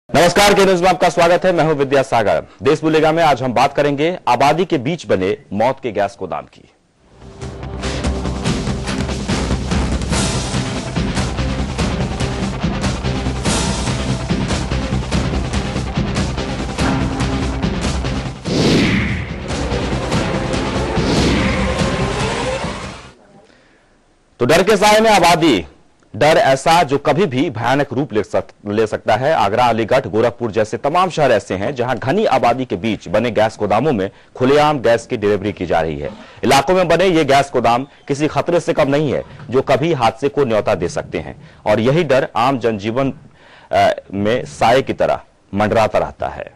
नमस्कार, के न्यूज में आपका स्वागत है। मैं हूं विद्यासागर। देश बुलेगा में आज हम बात करेंगे आबादी के बीच बने मौत के गैस गोदाम की। तो डर के साए में आबादी, डर ऐसा जो कभी भी भयानक रूप ले सकता है। आगरा, अलीगढ़, गोरखपुर जैसे तमाम शहर ऐसे हैं जहां घनी आबादी के बीच बने गैस गोदामों में खुलेआम गैस की डिलीवरी की जा रही है। इलाकों में बने ये गैस गोदाम किसी खतरे से कम नहीं है जो कभी हादसे को न्योता दे सकते हैं, और यही डर आम जनजीवन में साए की तरह मंडराता रहता है।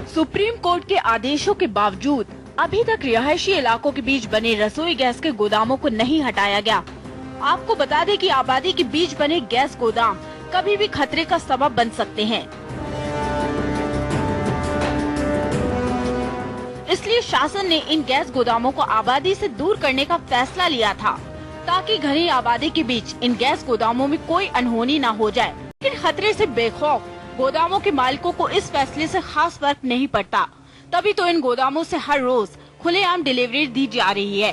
सुप्रीम कोर्ट के आदेशों के बावजूद अभी तक रिहायशी इलाकों के बीच बने रसोई गैस के गोदामों को नहीं हटाया गया। आपको बता दें कि आबादी के बीच बने गैस गोदाम कभी भी खतरे का सबब बन सकते हैं। इसलिए शासन ने इन गैस गोदामों को आबादी से दूर करने का फैसला लिया था, ताकि घनी आबादी के बीच इन गैस गोदामों में कोई अनहोनी न हो जाए। लेकिन खतरे से बेखौफ गोदामों के मालिकों को इस फैसले से खास फर्क नहीं पड़ता, तभी तो इन गोदामों से हर रोज खुलेआम डिलीवरी दी जा रही है।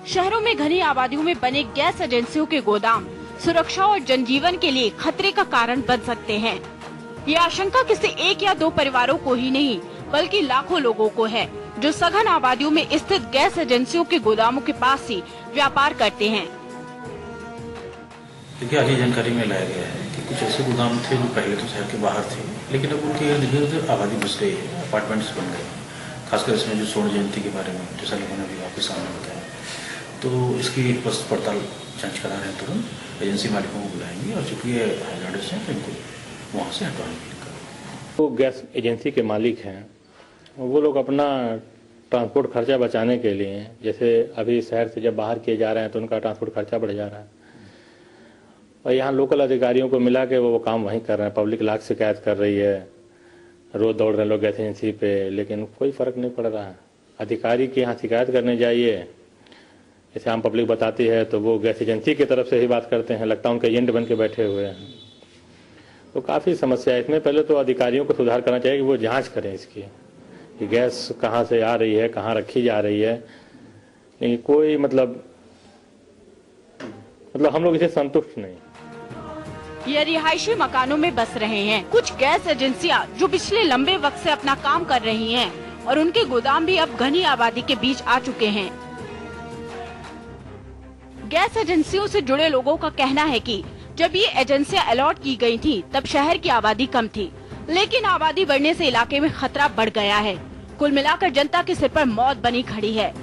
शहरों में घनी आबादियों में बने गैस एजेंसियों के गोदाम सुरक्षा और जनजीवन के लिए खतरे का कारण बन सकते हैं। ये आशंका किसी एक या दो परिवारों को ही नहीं, बल्कि लाखों लोगों को है, जो सघन आबादियों में स्थित गैस एजेंसियों के गोदामों के पास ही व्यापार करते हैं। देखिए, आगे जानकारी में लाया गया है कि कुछ ऐसे गोदाम थे जो पहले तो शहर के बाहर थे, लेकिन अब उनके इर्द गिर्द आबादी घुस गई है, अपार्टमेंट्स बन गए। खासकर इसमें जो स्वर्ण जयंती के बारे में जैसा लोगों ने भी आपके सामने बताया, तो इसकी वस्तु पड़ताल जांच करा रहे हैं। तुरंत एजेंसी मालिकों को बुलाएंगे और चूंकि ये हैजार्डस हैं तो इनको वहाँ से हटवाएंगे। वो गैस एजेंसी के मालिक हैं, वो लोग अपना ट्रांसपोर्ट खर्चा बचाने के लिए, जैसे अभी शहर से जब बाहर किए जा रहे हैं तो उनका ट्रांसपोर्ट खर्चा बढ़ जा रहा है, और यहाँ लोकल अधिकारियों को मिला के वो काम वहीं कर रहे हैं। पब्लिक लाख शिकायत कर रही है, रोज दौड़ रहे हैं लोग गैस एजेंसी पे, लेकिन कोई फर्क नहीं पड़ रहा है। अधिकारी के यहाँ शिकायत करने जाइए, जैसे आम पब्लिक बताती है तो वो गैस एजेंसी की तरफ से ही बात करते हैं, लगता है उनके एजेंट बन के बैठे हुए हैं। तो काफ़ी समस्या है इसमें। पहले तो अधिकारियों को सुधार करना चाहिए कि वो जाँच करें इसकी, कि गैस कहाँ से आ रही है, कहाँ रखी जा रही है। नहीं, कोई मतलब हम लोग इसे संतुष्ट नहीं। ये रिहायशी मकानों में बस रहे हैं कुछ गैस एजेंसियां जो पिछले लंबे वक्त से अपना काम कर रही हैं, और उनके गोदाम भी अब घनी आबादी के बीच आ चुके हैं। गैस एजेंसियों से जुड़े लोगों का कहना है कि जब ये एजेंसियां अलॉट की गई थी तब शहर की आबादी कम थी, लेकिन आबादी बढ़ने से इलाके में खतरा बढ़ गया है। कुल मिलाकर जनता के सिर पर मौत बनी खड़ी है।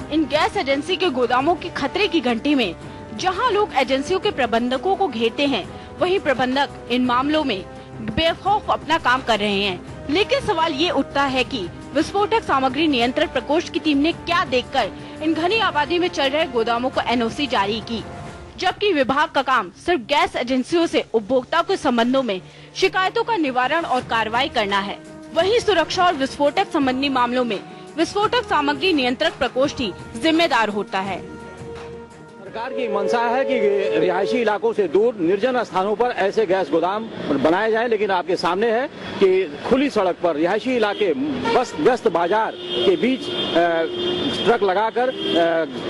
इन गैस एजेंसी के गोदामों की खतरे की घंटी में जहां लोग एजेंसियों के प्रबंधकों को घेरते हैं, वहीं प्रबंधक इन मामलों में बेखौफ अपना काम कर रहे हैं। लेकिन सवाल ये उठता है कि विस्फोटक सामग्री नियंत्रण प्रकोष्ठ की टीम ने क्या देखकर इन घनी आबादी में चल रहे गोदामों को एनओसी जारी की, जबकि विभाग का काम सिर्फ गैस एजेंसियों से उपभोक्ताओं के संबंधों में शिकायतों का निवारण और कार्रवाई करना है। वहीं सुरक्षा और विस्फोटक संबंधी मामलों में विस्फोटक सामग्री नियंत्रक प्रकोष्ठ ही जिम्मेदार होता है। सरकार की मंशा है कि रिहायशी इलाकों से दूर निर्जन स्थानों पर ऐसे गैस गोदाम बनाए जाएं, लेकिन आपके सामने है कि खुली सड़क पर रिहायशी इलाके व्यस्त बाजार के बीच ट्रक लगाकर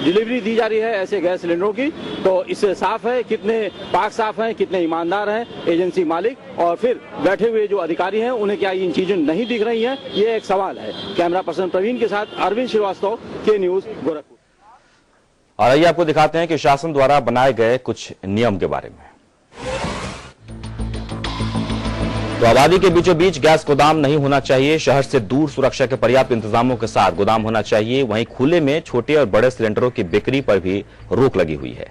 डिलीवरी दी जा रही है ऐसे गैस सिलेंडरों की। तो इससे साफ है कितने पाक साफ हैं, कितने ईमानदार हैं एजेंसी मालिक, और फिर बैठे हुए जो अधिकारी हैं उन्हें क्या इन चीजें नहीं दिख रही हैं, ये एक सवाल है। कैमरा पर्सन प्रवीण के साथ अरविंद श्रीवास्तव, के न्यूज, गोरखपुर। और आइए आपको दिखाते हैं कि शासन द्वारा बनाए गए कुछ नियम के बारे में। तो आबादी के बीचों बीच गैस गोदाम नहीं होना चाहिए। शहर से दूर सुरक्षा के पर्याप्त इंतजामों के साथ गोदाम होना चाहिए। वहीं खुले में छोटे और बड़े सिलेंडरों की बिक्री पर भी रोक लगी हुई है।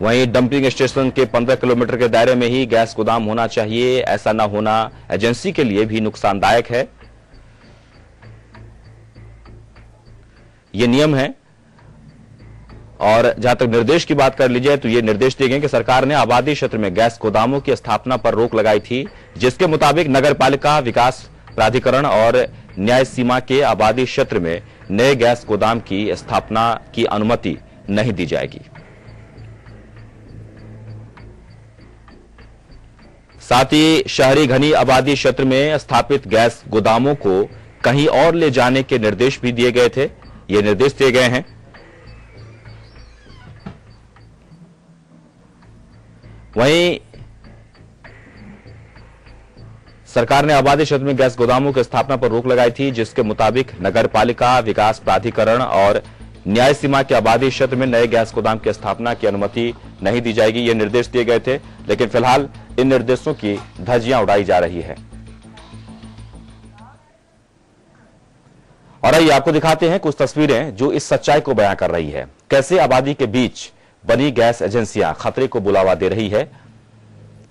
वहीं डंपिंग स्टेशन के 15 किलोमीटर के दायरे में ही गैस गोदाम होना चाहिए। ऐसा न होना एजेंसी के लिए भी नुकसानदायक है। ये नियम है। और जहां तक निर्देश की बात कर लीजिए तो ये निर्देश दिए गए कि सरकार ने आबादी क्षेत्र में गैस गोदामों की स्थापना पर रोक लगाई थी, जिसके मुताबिक नगर पालिका विकास प्राधिकरण और न्याय सीमा के आबादी क्षेत्र में नए गैस गोदाम की स्थापना की अनुमति नहीं दी जाएगी। साथ ही शहरी घनी आबादी क्षेत्र में स्थापित गैस गोदामों को कहीं और ले जाने के निर्देश भी दिए गए थे। ये निर्देश दिए गए हैं। वहीं सरकार ने आबादी क्षेत्र में गैस गोदामों की स्थापना पर रोक लगाई थी, जिसके मुताबिक नगर पालिका विकास प्राधिकरण और न्याय सीमा के आबादी क्षेत्र में नए गैस गोदाम की स्थापना की अनुमति नहीं दी जाएगी। ये निर्देश दिए गए थे, लेकिन फिलहाल इन निर्देशों की धज्जियां उड़ाई जा रही है। और आइए आपको दिखाते हैं कुछ तस्वीरें जो इस सच्चाई को बयां कर रही है। कैसे आबादी के बीच बनी गैस एजेंसियां खतरे को बुलावा दे रही है।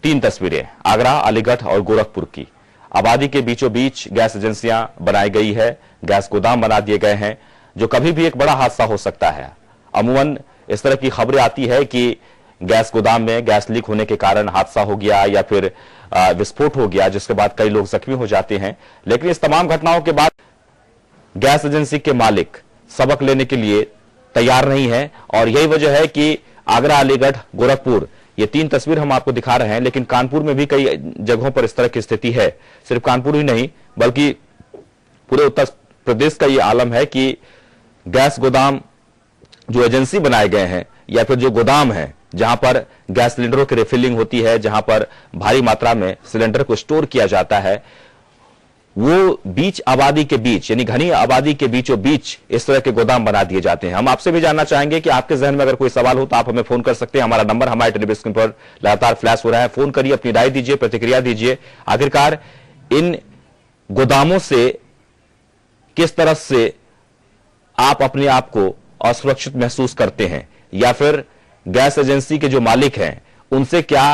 3 तस्वीरें आगरा, अलीगढ़ और गोरखपुर की। आबादी के बीचों बीच गैस एजेंसियां बनाई गई है, गैस गोदाम बना दिए गए हैं, जो कभी भी एक बड़ा हादसा हो सकता है। अमूमन इस तरह की खबरें आती है कि गैस गोदाम में गैस लीक होने के कारण हादसा हो गया या फिर विस्फोट हो गया, जिसके बाद कई लोग जख्मी हो जाते हैं। लेकिन इस तमाम घटनाओं के बाद गैस एजेंसी के मालिक सबक लेने के लिए तैयार नहीं है, और यही वजह है कि आगरा, अलीगढ़, गोरखपुर, ये 3 तस्वीर हम आपको दिखा रहे हैं। लेकिन कानपुर में भी कई जगहों पर इस तरह की स्थिति है। सिर्फ कानपुर ही नहीं बल्कि पूरे उत्तर प्रदेश का ये आलम है कि गैस गोदाम जो एजेंसी बनाए गए हैं या फिर जो गोदाम है जहां पर गैस सिलेंडरों की रिफिलिंग होती है, जहां पर भारी मात्रा में सिलेंडर को स्टोर किया जाता है, वो बीच आबादी के बीच यानी घनी आबादी के बीचों बीच इस तरह के गोदाम बना दिए जाते हैं। हम आपसे भी जानना चाहेंगे कि आपके जहन में अगर कोई सवाल हो तो आप हमें फोन कर सकते हैं। हमारा नंबर हमारे टेलीविजन स्क्रीन पर लगातार फ्लैश हो रहा है। फोन करिए, अपनी राय दीजिए, प्रतिक्रिया दीजिए। आखिरकार इन गोदामों से किस तरह से आप अपने आप को असुरक्षित महसूस करते हैं, या फिर गैस एजेंसी के जो मालिक हैं उनसे क्या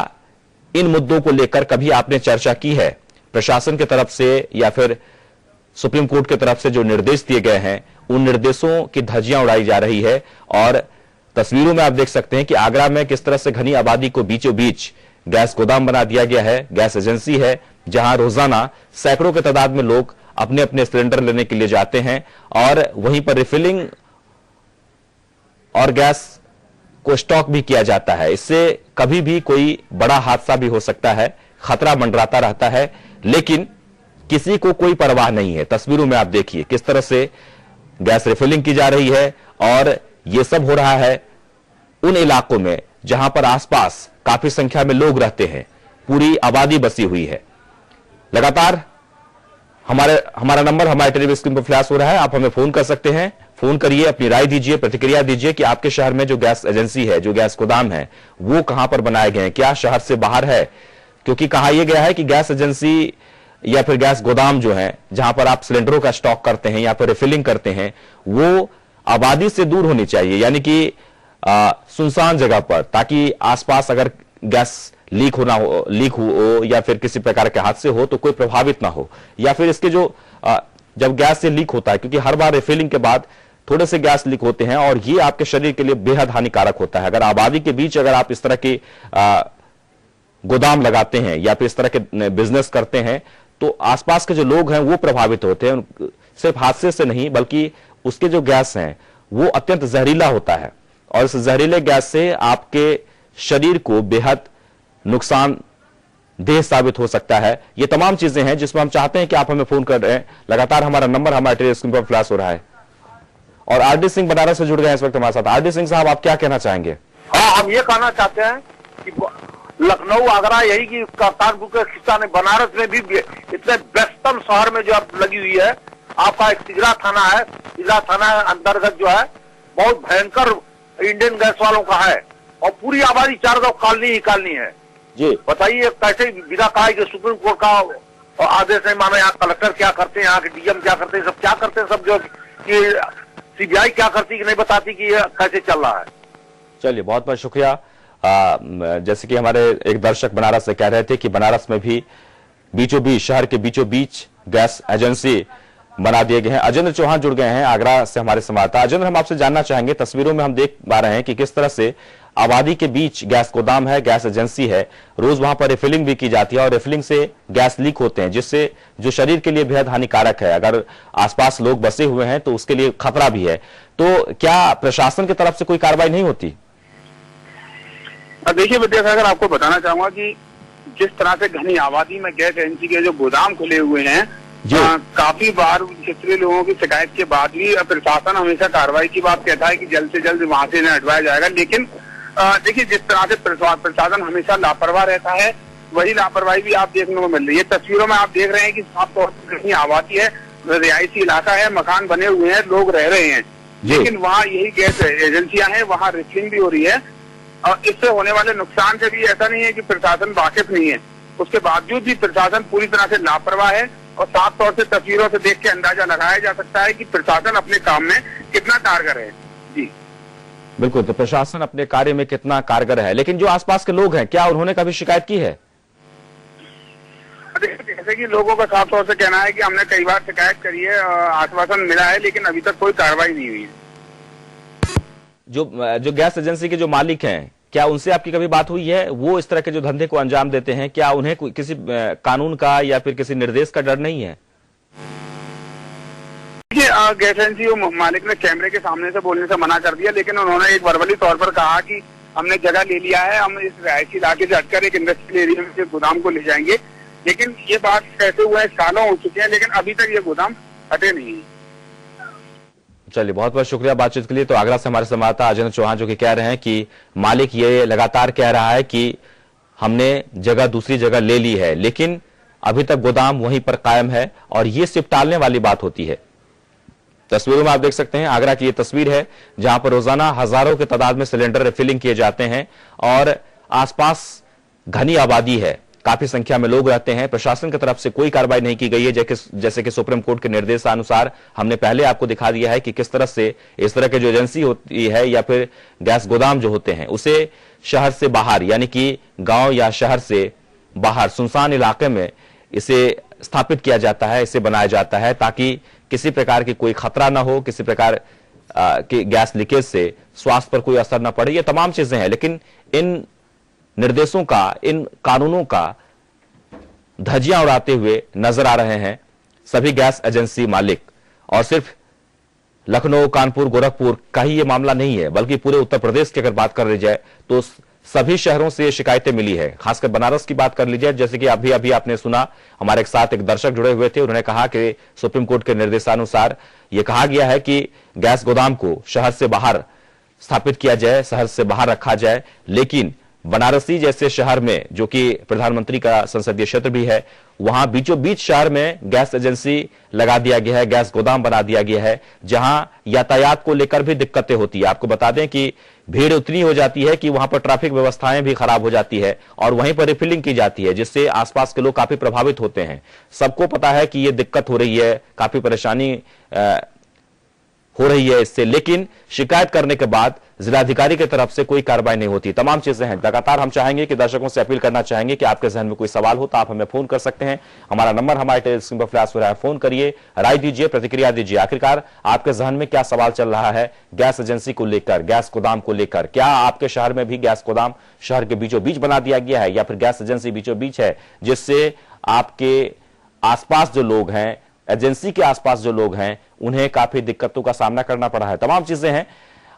इन मुद्दों को लेकर कभी आपने चर्चा की है? प्रशासन की तरफ से या फिर सुप्रीम कोर्ट की तरफ से जो निर्देश दिए गए हैं उन निर्देशों की धज्जियां उड़ाई जा रही है। और तस्वीरों में आप देख सकते हैं कि आगरा में किस तरह से घनी आबादी को बीचों बीच गैस गोदाम बना दिया गया है। गैस एजेंसी है जहां रोजाना सैकड़ों की तादाद में लोग अपने अपने सिलेंडर लेने के लिए जाते हैं और वहीं पर रिफिलिंग और गैस को स्टॉक भी किया जाता है। इससे कभी भी कोई बड़ा हादसा भी हो सकता है, खतरा मंडराता रहता है, लेकिन किसी को कोई परवाह नहीं है। तस्वीरों में आप देखिए किस तरह से गैस रिफिलिंग की जा रही है, और यह सब हो रहा है उन इलाकों में जहां पर आसपास काफी संख्या में लोग रहते हैं, पूरी आबादी बसी हुई है। लगातार हमारा नंबर हमारे टेलीविजन स्क्रीन पर फ्लैश हो रहा है। आप हमें फोन कर सकते हैं। फोन करिए, अपनी राय दीजिए, प्रतिक्रिया दीजिए कि आपके शहर में जो गैस एजेंसी है, जो गैस गोदाम है, वो कहां पर बनाए गए हैं, क्या शहर से बाहर है? क्योंकि कहा यह गया है कि गैस एजेंसी या फिर गैस गोदाम जो है जहां पर आप सिलेंडरों का स्टॉक करते हैं या फिर रिफिलिंग करते हैं, वो आबादी से दूर होनी चाहिए, यानी कि सुनसान जगह पर, ताकि आसपास अगर गैस लीक हो या फिर किसी प्रकार के हादसे हो तो कोई प्रभावित ना हो। या फिर इसके जो जब गैस से लीक होता है, क्योंकि हर बार रिफिलिंग के बाद थोड़े से गैस लीक होते हैं और ये आपके शरीर के लिए बेहद हानिकारक होता है। अगर आबादी के बीच अगर आप इस तरह की गोदाम लगाते हैं या फिर इस तरह के बिजनेस करते हैं तो आसपास के जो लोग हैं वो प्रभावित होते हैं। सिर्फ हादसे से नहीं बल्कि उसके जो गैस हैं वो अत्यंत जहरीला होता है, और इस जहरीले गैस से आपके शरीर को बेहद नुकसानदेह साबित हो सकता है। ये तमाम चीजें हैं जिसमें हम चाहते हैं कि आप हमें फोन कर रहे हैं। लगातार हमारा नंबर हमारे टेलीविजन स्क्रीन पर फ्लैश हो रहा है। और आरडी सिंह बनारस से जुड़ गए हैं इस वक्त हमारे साथ। आरडी सिंह साहब, आप क्या कहना चाहेंगे? हाँ, हम ये कहना चाहते हैं कि लखनऊ, आगरा, यही की कानपुर के खिस्सा ने, बनारस में भी इतने व्यस्तम शहर में जो अब लगी हुई है। आपका एक तिगरा थाना है, तिगरा थाना अंतर्गत जो है बहुत भयंकर इंडियन गैस वालों का है, और पूरी आबादी चारों कॉलोनी ही कॉलोनी है जी। बताइए कैसे बिना कहा कि सुप्रीम कोर्ट का आदेश नहीं माना, यहाँ कलेक्टर क्या करते हैं, यहाँ के डीएम क्या करते हैं, सब क्या करते हैं, सब जो कि सीबीआई क्या करती कि नहीं बताती कि ये कैसे चल रहा है। चलिए, बहुत बहुत शुक्रिया। जैसे कि हमारे एक दर्शक बनारस से कह रहे थे कि बनारस में भी बीचों बीच, शहर के बीचों बीच गैस एजेंसी बना दिए गए हैं। अजेंद्र चौहान जुड़ गए हैं आगरा से हमारे संवाददाता। अजेंद्र, हम आपसे जानना चाहेंगे, तस्वीरों में हम देख पा रहे हैं कि किस तरह से आबादी के बीच गैस गोदाम है, गैस एजेंसी है, रोज वहां पर रिफिलिंग भी की जाती है और रिफिलिंग से गैस लीक होते हैं, जिससे जो शरीर के लिए बेहद हानिकारक है। अगर आसपास लोग बसे हुए हैं तो उसके लिए खतरा भी है। तो क्या प्रशासन की तरफ से कोई कार्रवाई नहीं होती? देखिए विद्यासागर, आपको बताना चाहूंगा कि जिस तरह से घनी आबादी में गैस एजेंसी के जो गोदाम खुले हुए हैं, काफी बार क्षेत्रीय लोगों की शिकायत के बाद भी प्रशासन हमेशा कार्रवाई की बात कहता है कि जल्द से जल्द वहां से इन्हें हटवाया जाएगा। लेकिन देखिए, जिस तरह से प्रशासन हमेशा लापरवाह रहता है, वही लापरवाही भी आप देखने को मिल रही है। तस्वीरों में आप देख रहे हैं कि साफ तौर पर घनी आबादी है, रिहायशी इलाका है, मकान बने हुए हैं, लोग रह रहे हैं, लेकिन वहाँ यही गैस एजेंसियां हैं, वहाँ रिफिलिंग भी हो रही है। और इससे होने वाले नुकसान से भी ऐसा नहीं है कि प्रशासन वाकिफ नहीं है, उसके बावजूद भी प्रशासन पूरी तरह से लापरवाह है। और साफ तौर से तस्वीरों से देख के अंदाजा लगाया जा सकता है कि प्रशासन अपने काम में कितना कारगर है। जी बिल्कुल, तो प्रशासन अपने कार्य में कितना कारगर है। लेकिन जो आसपास के लोग हैं, क्या उन्होंने कभी शिकायत की है? जैसे कि लोगों का साफ तौर से कहना है कि हमने कई बार शिकायत करी है, आश्वासन मिला है, लेकिन अभी तक कोई कार्रवाई नहीं हुई है। जो गैस एजेंसी के जो मालिक हैं, क्या उनसे आपकी कभी बात हुई है? वो इस तरह के जो धंधे को अंजाम देते हैं, क्या उन्हें किसी कानून का या फिर किसी निर्देश का डर नहीं है? देखिए, गैस एजेंसी मालिक ने कैमरे के सामने से बोलने से मना कर दिया, लेकिन उन्होंने एक वर्बली तौर पर कहा कि हमने जगह ले लिया है, हम इस रिहायशी इलाके से हटकर एक इंडस्ट्रियल एरिया में गोदाम को ले जाएंगे। लेकिन ये बात कहते हुए सालों हो चुके हैं, लेकिन अभी तक ये गोदाम हटे नहीं है। चलिए, बहुत बहुत शुक्रिया बातचीत के लिए। तो आगरा से हमारे संवाददाता अजेंद्र चौहान जो कि कह रहे हैं कि मालिक ये लगातार कह रहा है कि हमने जगह दूसरी जगह ले ली है, लेकिन अभी तक गोदाम वहीं पर कायम है और ये सिर्फ टालने वाली बात होती है। तस्वीरों में आप देख सकते हैं, आगरा की ये तस्वीर है जहां पर रोजाना हजारों की तादाद में सिलेंडर रिफिलिंग किए जाते हैं और आसपास घनी आबादी है, काफी संख्या में लोग रहते हैं। प्रशासन की तरफ से कोई कार्रवाई नहीं की गई है, जैसे कि सुप्रीम कोर्ट के निर्देशानुसार हमने पहले आपको दिखा दिया है कि किस तरह से इस तरह की जो एजेंसी होती है या फिर गैस गोदाम जो होते हैं, उसे शहर से बाहर यानी कि गांव या शहर से बाहर सुनसान इलाके में इसे स्थापित किया जाता है, इसे बनाया जाता है ताकि किसी प्रकार की कोई खतरा ना हो, किसी प्रकार के गैस लीकेज से स्वास्थ्य पर कोई असर ना पड़े। ये तमाम चीजें हैं, लेकिन इन निर्देशों का, इन कानूनों का धज्जियां उड़ाते हुए नजर आ रहे हैं सभी गैस एजेंसी मालिक। और सिर्फ लखनऊ, कानपुर, गोरखपुर का ही ये मामला नहीं है, बल्कि पूरे उत्तर प्रदेश की अगर बात कर ली जाए तो सभी शहरों से शिकायतें मिली है। खासकर बनारस की बात कर लीजिए, जैसे कि अभी आपने सुना, हमारे साथ एक दर्शक जुड़े हुए थे, उन्होंने कहा कि सुप्रीम कोर्ट के निर्देशानुसार यह कहा गया है कि गैस गोदाम को शहर से बाहर स्थापित किया जाए, शहर से बाहर रखा जाए। लेकिन बनारसी जैसे शहर में, जो कि प्रधानमंत्री का संसदीय क्षेत्र भी है, वहां बीचों बीच शहर में गैस एजेंसी लगा दिया गया है, गैस गोदाम बना दिया गया है, जहां यातायात को लेकर भी दिक्कतें होती है। आपको बता दें कि भीड़ उतनी हो जाती है कि वहां पर ट्रैफिक व्यवस्थाएं भी खराब हो जाती है और वहीं पर रिफिलिंग की जाती है, जिससे आसपास के लोग काफी प्रभावित होते हैं। सबको पता है कि ये दिक्कत हो रही है, काफी परेशानी हो रही है इससे, लेकिन शिकायत करने के बाद जिलाधिकारी की तरफ से कोई कार्रवाई नहीं होती। तमाम चीजें हैं। लगातार हम चाहेंगे कि दर्शकों से अपील करना चाहेंगे कि आपके जहन में कोई सवाल हो तो आप हमें फोन कर सकते हैं। हमारा नंबर हमारे टेलीविजन स्क्रीन पर फ्लैश हो रहा है, फोन करिए, राय दीजिए, प्रतिक्रिया दीजिए। आखिरकार आपके जहन में क्या सवाल चल रहा है गैस एजेंसी को लेकर, गैस गोदाम को लेकर? क्या आपके शहर में भी गैस गोदाम शहर के बीचों बीच बना दिया गया है या फिर गैस एजेंसी बीचों बीच है, जिससे आपके आसपास जो लोग हैं, एजेंसी के आसपास जो लोग हैं, उन्हें काफी दिक्कतों का सामना करना पड़ा है? तमाम चीजें हैं।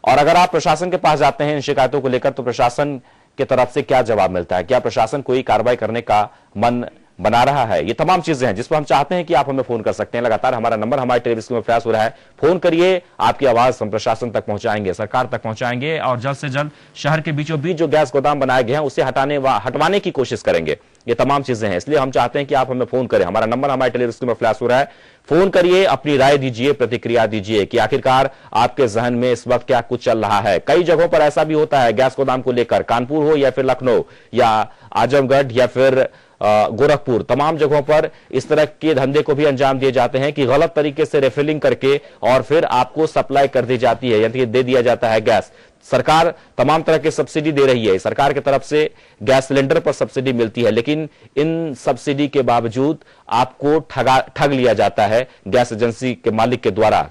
और अगर आप प्रशासन के पास जाते हैं इन शिकायतों को लेकर तो प्रशासन की तरफ से क्या जवाब मिलता है? क्या प्रशासन कोई कार्रवाई करने का मन बना रहा है? ये तमाम चीजें हैं जिस पर हम चाहते हैं कि आप हमें फोन कर सकते हैं। लगातार हमारा नंबर हमारे टेलीविजन में फ्लैश हो रहा है, फोन करिए, आपकी आवाज हम प्रशासन तक पहुंचाएंगे, सरकार तक पहुंचाएंगे और जल्द से जल्द शहर के बीचों बीच जो गैस गोदाम बनाए गए हैं उसे हटवाने की कोशिश करेंगे। ये तमाम चीजें हैं, इसलिए हम चाहते हैं कि आप हमें फोन करें। हमारा नंबर हमारे टेलीविजन में फ्लैश हो रहा है, फोन करिए, अपनी राय दीजिए, प्रतिक्रिया दीजिए कि आखिरकार आपके जहन में इस वक्त क्या कुछ चल रहा है। कई जगहों पर ऐसा भी होता है गैस गोदाम को लेकर, कानपुर हो या फिर लखनऊ या आजमगढ़ या फिर गोरखपुर, तमाम जगहों पर इस तरह के धंधे को भी अंजाम दिए जाते हैं कि गलत तरीके से रिफिलिंग करके और फिर आपको सप्लाई कर दी जाती है, यानी कि दे दिया जाता है गैस। सरकार तमाम तरह की सब्सिडी दे रही है, सरकार की तरफ से गैस सिलेंडर पर सब्सिडी मिलती है, लेकिन इन सब्सिडी के बावजूद आपको ठग लिया जाता है गैस एजेंसी के मालिक के द्वारा।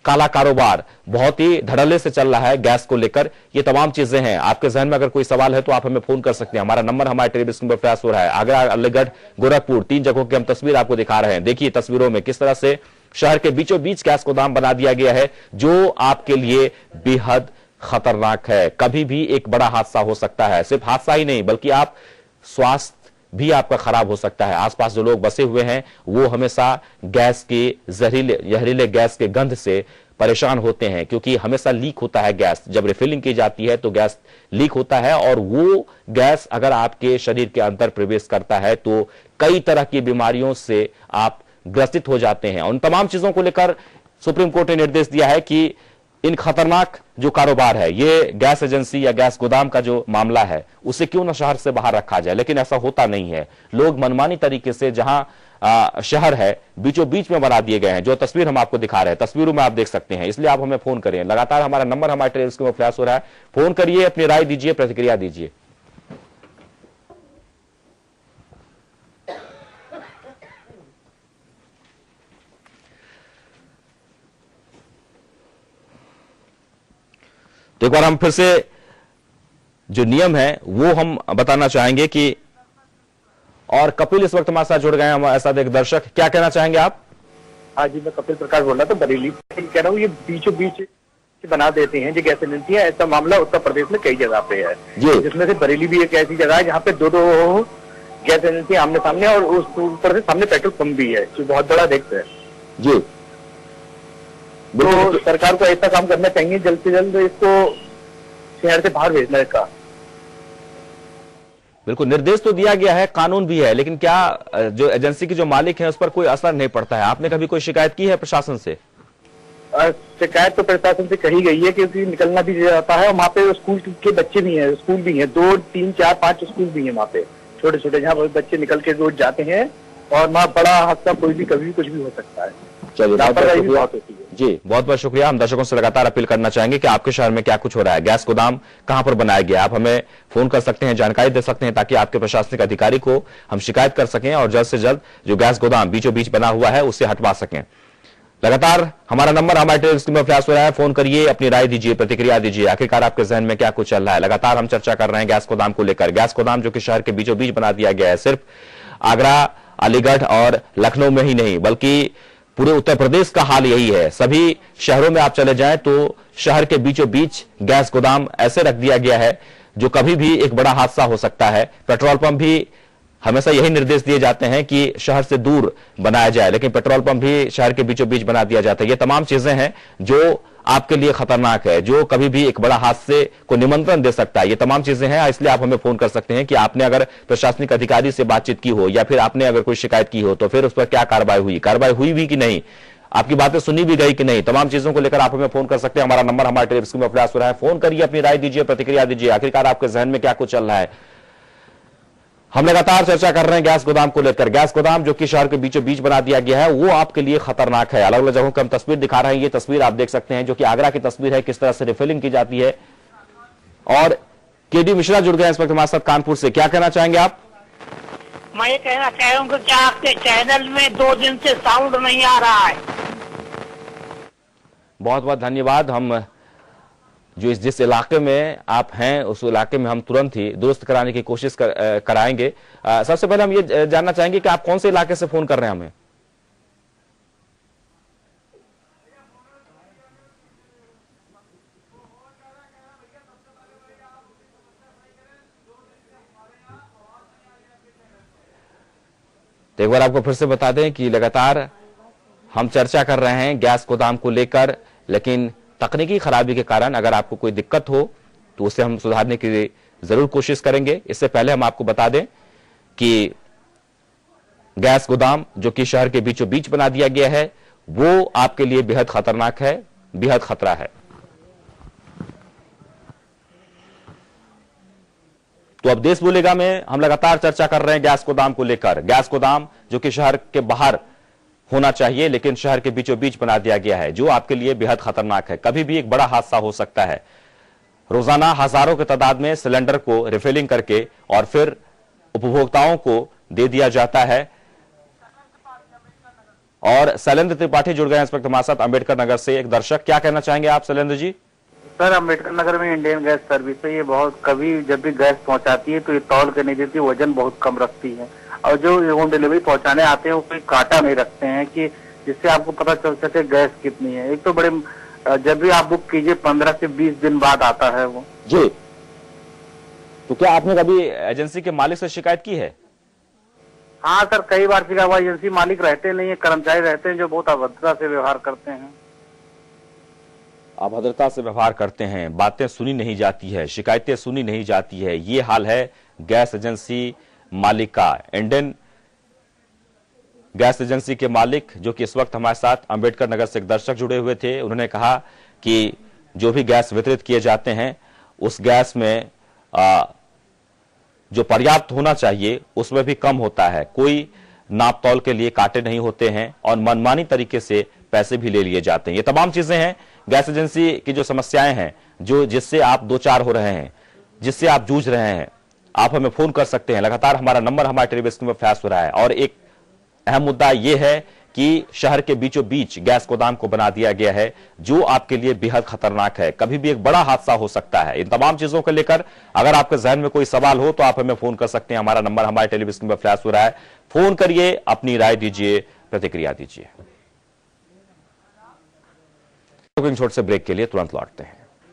काला कारोबार बहुत ही धड़ल्ले से चल रहा है गैस को लेकर। ये तमाम चीजें हैं। आपके जहन में अगर कोई सवाल है तो आप हमें फोन कर सकते हैं। हमारा नंबर हमारे टेलीविजन पर प्रयास हो रहा है। आगरा, अलीगढ़, गोरखपुर, 3 जगहों की हम तस्वीर आपको दिखा रहे हैं। देखिए तस्वीरों में किस तरह से शहर के बीचों बीच गैस गोदाम बना दिया गया है, जो आपके लिए बेहद खतरनाक है। कभी भी एक बड़ा हादसा हो सकता है। सिर्फ हादसा ही नहीं बल्कि आप स्वास्थ्य भी आपका खराब हो सकता है। आसपास जो लोग बसे हुए हैं वो हमेशा गैस के जहरीले गैस के गंध से परेशान होते हैं, क्योंकि हमेशा लीक होता है गैस। जब रिफिलिंग की जाती है तो गैस लीक होता है, और वो गैस अगर आपके शरीर के अंदर प्रवेश करता है तो कई तरह की बीमारियों से आप ग्रसित हो जाते हैं। उन तमाम चीजों को लेकर सुप्रीम कोर्ट ने निर्देश दिया है कि इन खतरनाक जो कारोबार है, ये गैस एजेंसी या गैस गोदाम का जो मामला है, उसे क्यों न शहर से बाहर रखा जाए। लेकिन ऐसा होता नहीं है। लोग मनमानी तरीके से जहां शहर है बीचों बीच में बना दिए गए हैं। जो तस्वीर हम आपको दिखा रहे हैं, तस्वीरों में आप देख सकते हैं। इसलिए आप हमें फोन करें। लगातार हमारा नंबर हमारे टेलीविजन में प्रयास हो रहा है। फोन करिए, अपनी राय दीजिए, प्रतिक्रिया दीजिए। तो एक बार हम फिर से जो नियम है वो हम बताना चाहेंगे कि, और कपिल इस वक्त हमारे साथ जुड़ गए हैं, हम ऐसा देख दर्शक, क्या कहना चाहेंगे आप? हाँ जी, मैं कपिल प्रकाश बोल रहा था बरेली। कह रहा हूँ ये बीचों बीच बना देते हैं जो गैस एजेंसी है। ऐसा मामला उत्तर प्रदेश में कई जगह पे है, जिसमें से बरेली भी एक ऐसी जगह है जहाँ पे दो गैस एजेंसी आमने सामने, और उस ऊपर से सामने पेट्रोल पंप भी है, जो बहुत बड़ा रिस्क है जी। तो सरकार को ऐसा काम करना चाहिए जल्द से जल्द, इसको शहर से बाहर भेजना का। बिल्कुल, निर्देश तो दिया गया है, कानून भी है, लेकिन क्या जो एजेंसी के जो मालिक हैं उस पर कोई असर नहीं पड़ता है? आपने कभी कोई शिकायत की है प्रशासन से? शिकायत तो प्रशासन से कही गई है, क्योंकि निकलना भी जाता है, और वहाँ पे स्कूल के बच्चे भी हैं, स्कूल भी हैं, 2, 3, 4, 5 स्कूल भी हैं वहाँ पे, छोटे छोटे, जहाँ बच्चे निकल के रोज जाते हैं, और वहाँ बड़ा हादसा कोई भी कभी कुछ भी हो सकता है। चलिए, बहुत होती है जी। बहुत बहुत शुक्रिया। हम दर्शकों से लगातार अपील करना चाहेंगे कि आपके शहर में क्या कुछ हो रहा है, गैस गोदाम कहां पर बनाया गया, आप हमें फोन कर सकते हैं, जानकारी दे सकते हैं, ताकि आपके प्रशासनिक अधिकारी को हम शिकायत कर सकें और जल्द से जल्द जो गैस गोदाम बीचों बीच बना हुआ है उसे हटवा सकें। लगातार हमारा नंबर हमारे टेलीविजन में प्रयास हो रहा है। फोन करिए, अपनी राय दीजिए, प्रतिक्रिया दीजिए। आखिरकार आपके जहन में क्या कुछ चल रहा है? लगातार हम चर्चा कर रहे हैं गैस गोदाम को लेकर। गैस गोदाम जो कि शहर के बीचों बीच बना दिया गया है, सिर्फ आगरा, अलीगढ़ और लखनऊ में ही नहीं बल्कि पूरे उत्तर प्रदेश का हाल यही है। सभी शहरों में आप चले जाएं तो शहर के बीचों बीच गैस गोदाम ऐसे रख दिया गया है जो कभी भी एक बड़ा हादसा हो सकता है। पेट्रोल पंप भी हमेशा यही निर्देश दिए जाते हैं कि शहर से दूर बनाया जाए, लेकिन पेट्रोल पंप भी शहर के बीचों बीच बना दिया जाता है। ये तमाम चीजें हैं जो आपके लिए खतरनाक है, जो कभी भी एक बड़ा हादसे को निमंत्रण दे सकता है। ये तमाम चीजें हैं, इसलिए आप हमें फोन कर सकते हैं कि आपने अगर प्रशासनिक अधिकारी से बातचीत की हो या फिर आपने अगर कोई शिकायत की हो तो फिर उस पर क्या कार्रवाई हुई भी कि नहीं, आपकी बातें सुनी भी गई कि नहीं। तमाम चीजों को लेकर आप हमें फोन कर सकते हैं। हमारा नंबर हमारे टेलीविजन में प्रयास हो रहा है। फोन करिए, अपनी राय दीजिए, प्रतिक्रिया दीजिए। आखिरकार आपके जहन में क्या कुछ चल रहा है? हम लगातार चर्चा कर रहे हैं गैस गोदाम को लेकर। गैस गोदाम जो कि शहर के बीचों बीच बना दिया गया है वो आपके लिए खतरनाक है। अलग अलग जगहों की हम तस्वीर दिखा रहे हैं। ये तस्वीर आप देख सकते हैं जो कि आगरा की तस्वीर है, किस तरह से रिफिलिंग की जाती है। और केडी मिश्रा जुड़ गए इस वक्त हमारे साथ कानपुर से। क्या कहना चाहेंगे आप? मैं ये कहना चाह रहा हूँ कि क्या आपके चैनल में 2 दिन से साउंड नहीं आ रहा है? बहुत बहुत धन्यवाद। हम जो जिस इलाके में आप हैं उस इलाके में हम तुरंत ही दुरुस्त कराने की कोशिश कराएंगे। सबसे पहले हम ये जानना चाहेंगे कि आप कौन से इलाके से फोन कर रहे हैं हमें? तो एक बार आपको फिर से बता दें कि लगातार हम चर्चा कर रहे हैं गैस गोदाम को लेकर, लेकिन तकनीकी खराबी के कारण अगर आपको कोई दिक्कत हो तो उसे हम सुधारने की जरूर कोशिश करेंगे। इससे पहले हम आपको बता दें कि गैस गोदाम जो कि शहर के बीचों बीच बना दिया गया है वो आपके लिए बेहद खतरनाक है, बेहद खतरा है। तो अब देश बोलेगा में हम लगातार चर्चा कर रहे हैं गैस गोदाम को लेकर। गैस गोदाम जो कि शहर के बाहर होना चाहिए लेकिन शहर के बीचों बीच बना दिया गया है, जो आपके लिए बेहद खतरनाक है। कभी भी एक बड़ा हादसा हो सकता है। रोजाना हजारों की तादाद में सिलेंडर को रिफिलिंग करके और फिर उपभोक्ताओं को दे दिया जाता है। और शैलेंद्र त्रिपाठी जुड़ गए हैं इस वक्त हमारे साथ अम्बेडकर नगर से एक दर्शक। क्या कहना चाहेंगे आप शैलेंद्र जी? सर, अम्बेडकर नगर में इंडियन गैस सर्विस है, ये बहुत कभी जब भी गैस पहुंचाती है तो ये तौल के नहीं देती, वजन बहुत कम रखती है। और जो होम डिलीवरी पहुंचाने आते हैं वो कोई कांटा नहीं रखते हैं कि जिससे आपको पता चल सके गैस कितनी है। एक तो बड़े जब भी आप बुक कीजिए 15 से 20 दिन बाद आता है वो जी। तो क्या आपने कभी एजेंसी के मालिक से शिकायत की है? हाँ सर, कई बार शिकायत हुआ। एजेंसी मालिक रहते नहीं है, कर्मचारी रहते हैं जो बहुत अभद्रता से व्यवहार करते हैं। अभद्रता से व्यवहार करते हैं, बातें सुनी नहीं जाती है, शिकायतें सुनी नहीं जाती है। ये हाल है गैस एजेंसी मालिक का। इंडियन गैस एजेंसी के मालिक जो कि इस वक्त हमारे साथ अंबेडकर नगर से एक दर्शक जुड़े हुए थे, उन्होंने कहा कि जो भी गैस वितरित किए जाते हैं उस गैस में जो पर्याप्त होना चाहिए उसमें भी कम होता है। कोई नाप तौल के लिए कांटे नहीं होते हैं और मनमानी तरीके से पैसे भी ले लिए जाते हैं। ये तमाम चीजें हैं गैस एजेंसी की जो समस्याएं हैं, जो जिससे आप दो चार हो रहे हैं, जिससे आप जूझ रहे हैं। आप हमें फोन कर सकते हैं, लगातार हमारा नंबर हमारे टेलीविजन में फ्लैश हो रहा है। और एक अहम मुद्दा यह है कि शहर के बीचों बीच गैस गोदाम को बना दिया गया है जो आपके लिए बेहद खतरनाक है। कभी भी एक बड़ा हादसा हो सकता है। इन तमाम चीजों को लेकर अगर आपके जहन में कोई सवाल हो तो आप हमें फोन कर सकते हैं। हमारा नंबर हमारे टेलीविजन में फ्लैश हो रहा है। फोन करिए, अपनी राय दीजिए, प्रतिक्रिया दीजिए। छोटे से ब्रेक के लिए तुरंत लौटते हैं।